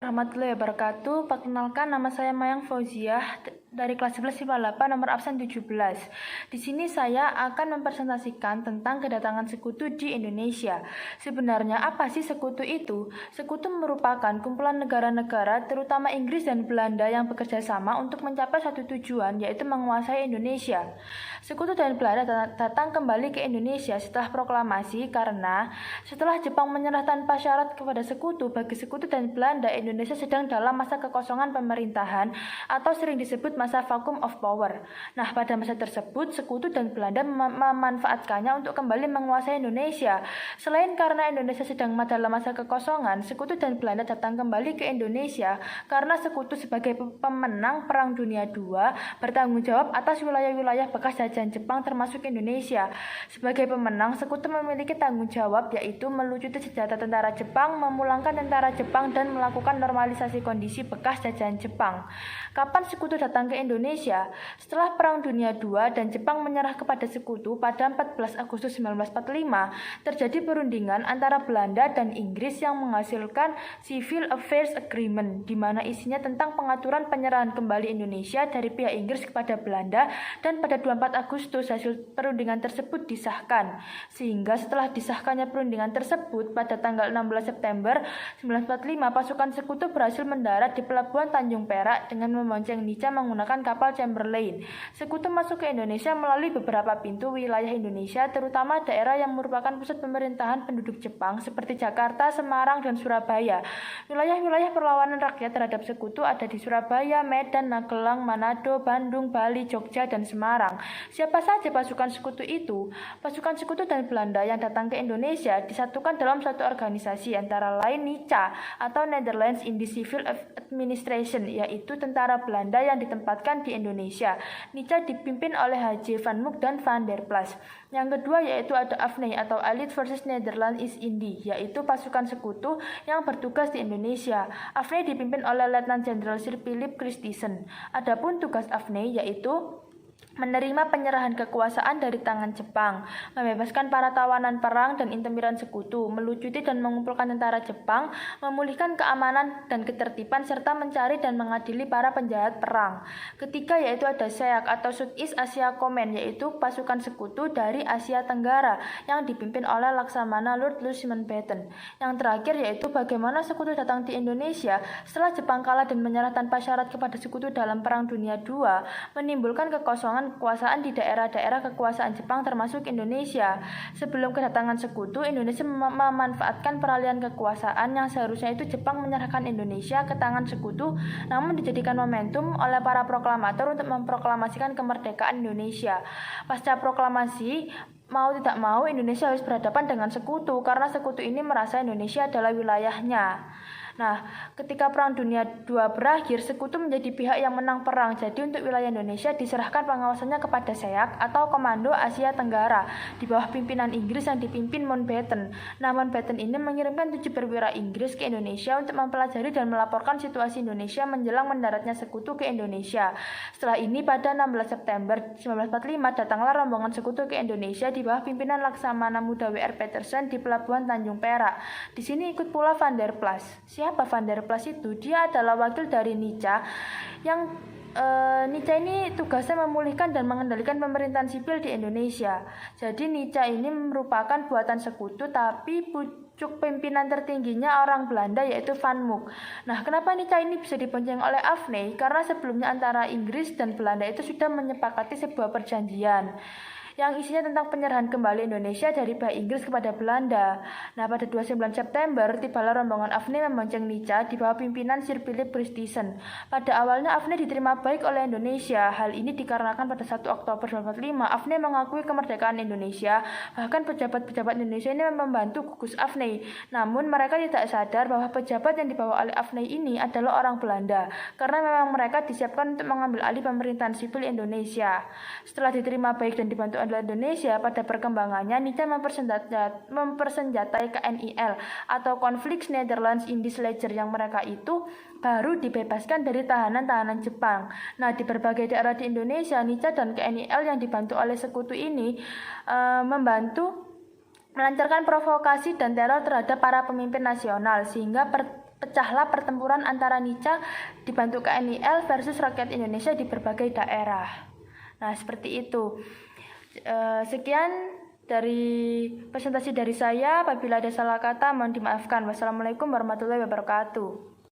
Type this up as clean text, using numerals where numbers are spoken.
Warahmatullahi wabarakatuh. Perkenalkan, nama saya Mayang Fauziah dari kelas 11 IPA 8 nomor absen 17. Di sini saya akan mempresentasikan tentang kedatangan sekutu di Indonesia. Sebenarnya apa sih sekutu itu? Sekutu merupakan kumpulan negara-negara terutama Inggris dan Belanda yang bekerja sama untuk mencapai satu tujuan, yaitu menguasai Indonesia. Sekutu dan Belanda datang kembali ke Indonesia setelah proklamasi karena setelah Jepang menyerah tanpa syarat kepada sekutu, bagi sekutu dan Belanda, Indonesia sedang dalam masa kekosongan pemerintahan atau sering disebut masa vacuum of power. Nah, pada masa tersebut, sekutu dan Belanda memanfaatkannya untuk kembali menguasai Indonesia. Selain karena Indonesia sedang dalam masa kekosongan, sekutu dan Belanda datang kembali ke Indonesia karena sekutu sebagai pemenang Perang Dunia II bertanggung jawab atas wilayah-wilayah bekas jajahan Jepang termasuk Indonesia. Sebagai pemenang, sekutu memiliki tanggung jawab yaitu melucuti senjata tentara Jepang, memulangkan tentara Jepang, dan melakukan normalisasi kondisi bekas jajahan Jepang. Kapan sekutu datang ke Indonesia? Setelah Perang Dunia II dan Jepang menyerah kepada sekutu pada 14 Agustus 1945, terjadi perundingan antara Belanda dan Inggris yang menghasilkan Civil Affairs Agreement, di mana isinya tentang pengaturan penyerahan kembali Indonesia dari pihak Inggris kepada Belanda, dan pada 24 Agustus hasil perundingan tersebut disahkan. Sehingga setelah disahkannya perundingan tersebut, pada tanggal 16 September 1945, pasukan sekutu berhasil mendarat di Pelabuhan Tanjung Perak dengan membonceng Nica menggunakan kapal Chamberlain. Sekutu masuk ke Indonesia melalui beberapa pintu wilayah Indonesia, terutama daerah yang merupakan pusat pemerintahan penduduk Jepang seperti Jakarta, Semarang, dan Surabaya. Wilayah-wilayah perlawanan rakyat terhadap sekutu ada di Surabaya, Medan, Magelang, Manado, Bandung, Bali, Jogja, dan Semarang. Siapa saja pasukan sekutu itu? Pasukan sekutu dan Belanda yang datang ke Indonesia disatukan dalam satu organisasi, antara lain NICA atau Netherlands Indies Civil Administration, yaitu tentara Belanda yang ditempatkan di Indonesia. NICA dipimpin oleh H.J. Van Mook dan Van der Plas. Yang kedua yaitu ada AFNI atau Allied Forces Netherlands East Indies, yaitu pasukan sekutu yang bertugas di Indonesia. AFNI dipimpin oleh Letnan Jenderal Sir Philip Christison. Adapun tugas AFNI yaitu menerima penyerahan kekuasaan dari tangan Jepang, membebaskan para tawanan perang dan intimiran sekutu, melucuti dan mengumpulkan tentara Jepang, memulihkan keamanan dan ketertiban, serta mencari dan mengadili para penjahat perang. Ketiga yaitu ada SEAC atau Southeast Asia Command, yaitu pasukan sekutu dari Asia Tenggara yang dipimpin oleh Laksamana Lord Louis Mountbatten. Yang terakhir yaitu bagaimana sekutu datang di Indonesia setelah Jepang kalah dan menyerah tanpa syarat kepada sekutu dalam Perang Dunia II, menimbulkan kekosongan kekuasaan di daerah-daerah kekuasaan Jepang termasuk Indonesia. Sebelum kedatangan sekutu, Indonesia memanfaatkan peralihan kekuasaan yang seharusnya itu Jepang menyerahkan Indonesia ke tangan sekutu, namun dijadikan momentum oleh para proklamator untuk memproklamasikan kemerdekaan Indonesia. Pasca proklamasi, mau tidak mau Indonesia harus berhadapan dengan sekutu karena sekutu ini merasa Indonesia adalah wilayahnya. Nah, ketika Perang Dunia II berakhir, sekutu menjadi pihak yang menang perang. Jadi untuk wilayah Indonesia diserahkan pengawasannya kepada SEAC atau Komando Asia Tenggara di bawah pimpinan Inggris yang dipimpin Mountbatten. Nah, Mountbatten ini mengirimkan 7 perwira Inggris ke Indonesia untuk mempelajari dan melaporkan situasi Indonesia menjelang mendaratnya sekutu ke Indonesia. Setelah ini pada 16 September 1945 datanglah rombongan sekutu ke Indonesia di bawah pimpinan Laksamana Muda W.R. Peterson di Pelabuhan Tanjung Perak. Di sini ikut pula Van der Plas. Siapa Van der Plas itu? Dia adalah wakil dari NICA yang NICA ini tugasnya memulihkan dan mengendalikan pemerintahan sipil di Indonesia. Jadi NICA ini merupakan buatan sekutu, tapi pucuk pimpinan tertingginya orang Belanda yaitu Van Mook. Nah, kenapa NICA ini bisa dibonceng oleh AFNI? Karena sebelumnya antara Inggris dan Belanda itu sudah menyepakati sebuah perjanjian yang isinya tentang penyerahan kembali Indonesia dari pihak Inggris kepada Belanda. Nah, pada 29 September, tibalah rombongan AFNI membonceng NICA di bawah pimpinan Sir Philip Christison. Pada awalnya AFNI diterima baik oleh Indonesia. Hal ini dikarenakan pada 1 Oktober 1945 AFNI mengakui kemerdekaan Indonesia. Bahkan pejabat-pejabat Indonesia ini membantu gugus AFNI. Namun mereka tidak sadar bahwa pejabat yang dibawa oleh AFNI ini adalah orang Belanda, karena memang mereka disiapkan untuk mengambil alih pemerintahan sipil Indonesia. Setelah diterima baik dan dibantu oleh Indonesia, pada perkembangannya NICA mempersenjatai KNIL atau Konflik Netherlands Indies Leger yang mereka itu baru dibebaskan dari tahanan-tahanan Jepang. Nah, di berbagai daerah di Indonesia, NICA dan KNIL yang dibantu oleh sekutu ini membantu melancarkan provokasi dan teror terhadap para pemimpin nasional, sehingga pecahlah pertempuran antara Nica dibantu KNIL versus rakyat Indonesia di berbagai daerah. Nah, seperti itu. Sekian dari presentasi dari saya. Apabila ada salah kata, mohon dimaafkan. Wassalamualaikum warahmatullahi wabarakatuh.